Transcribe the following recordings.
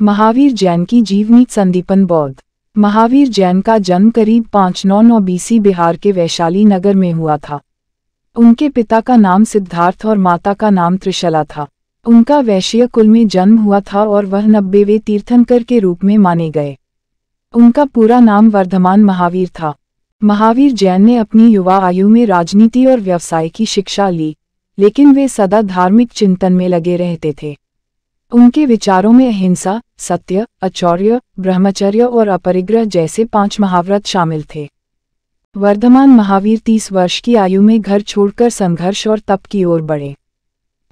महावीर जैन की जीवनी। संदीपन बौद्ध। महावीर जैन का जन्म करीब 599 BC बिहार के वैशाली नगर में हुआ था। उनके पिता का नाम सिद्धार्थ और माता का नाम त्रिशला था। उनका वैश्य कुल में जन्म हुआ था और वह 90वें तीर्थंकर के रूप में माने गए। उनका पूरा नाम वर्धमान महावीर था। महावीर जैन ने अपनी युवा आयु में राजनीति और व्यवसाय की शिक्षा ली, लेकिन वे सदा धार्मिक चिंतन में लगे रहते थे। उनके विचारों में अहिंसा, सत्य, अचौर्य, ब्रह्मचर्य और अपरिग्रह जैसे 5 महाव्रत शामिल थे। वर्धमान महावीर 30 वर्ष की आयु में घर छोड़कर संघर्ष और तप की ओर बढ़े।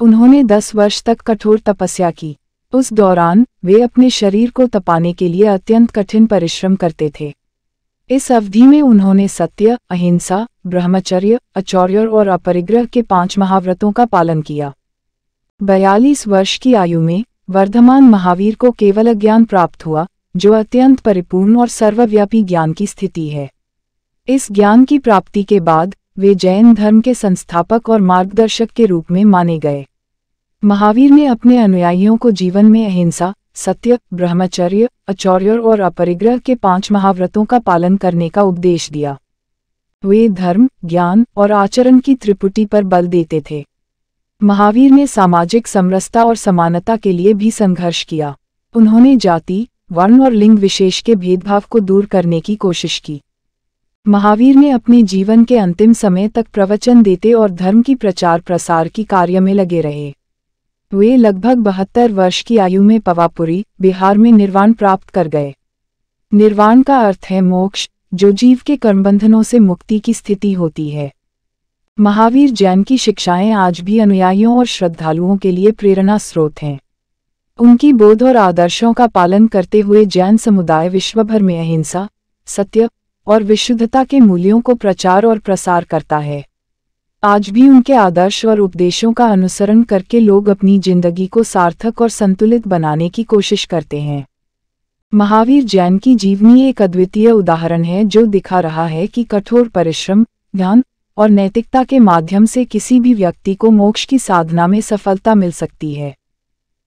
उन्होंने 10 वर्ष तक कठोर तपस्या की। उस दौरान वे अपने शरीर को तपाने के लिए अत्यंत कठिन परिश्रम करते थे। इस अवधि में उन्होंने सत्य, अहिंसा, ब्रह्मचर्य, अचौर्य और अपरिग्रह के 5 महाव्रतों का पालन किया। 42 वर्ष की आयु में वर्धमान महावीर को केवल ज्ञान प्राप्त हुआ, जो अत्यंत परिपूर्ण और सर्वव्यापी ज्ञान की स्थिति है। इस ज्ञान की प्राप्ति के बाद वे जैन धर्म के संस्थापक और मार्गदर्शक के रूप में माने गए। महावीर ने अपने अनुयायियों को जीवन में अहिंसा, सत्य, ब्रह्मचर्य, अचौर्य और अपरिग्रह के 5 महाव्रतों का पालन करने का उपदेश दिया। वे धर्म, ज्ञान और आचरण की त्रिपुटी पर बल देते थे। महावीर ने सामाजिक समरसता और समानता के लिए भी संघर्ष किया। उन्होंने जाति, वर्ण और लिंग विशेष के भेदभाव को दूर करने की कोशिश की। महावीर ने अपने जीवन के अंतिम समय तक प्रवचन देते और धर्म की प्रचार प्रसार की कार्य में लगे रहे। वे लगभग 72 वर्ष की आयु में पवापुरी, बिहार में निर्वाण प्राप्त कर गए। निर्वाण का अर्थ है मोक्ष, जो जीव के कर्मबंधनों से मुक्ति की स्थिति होती है। महावीर जैन की शिक्षाएं आज भी अनुयायियों और श्रद्धालुओं के लिए प्रेरणा स्रोत हैं। उनकी बोध और आदर्शों का पालन करते हुए जैन समुदाय विश्वभर में अहिंसा, सत्य और विशुद्धता के मूल्यों को प्रचार और प्रसार करता है। आज भी उनके आदर्श और उपदेशों का अनुसरण करके लोग अपनी जिंदगी को सार्थक और संतुलित बनाने की कोशिश करते हैं। महावीर जैन की जीवनी एक अद्वितीय उदाहरण है, जो दिखा रहा है कि कठोर परिश्रम, ज्ञान और नैतिकता के माध्यम से किसी भी व्यक्ति को मोक्ष की साधना में सफलता मिल सकती है।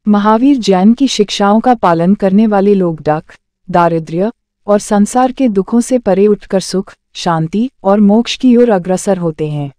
महावीर जैन की शिक्षाओं का पालन करने वाले लोग दारिद्र्य और संसार के दुखों से परे उठकर सुख, शांति और मोक्ष की ओर अग्रसर होते हैं।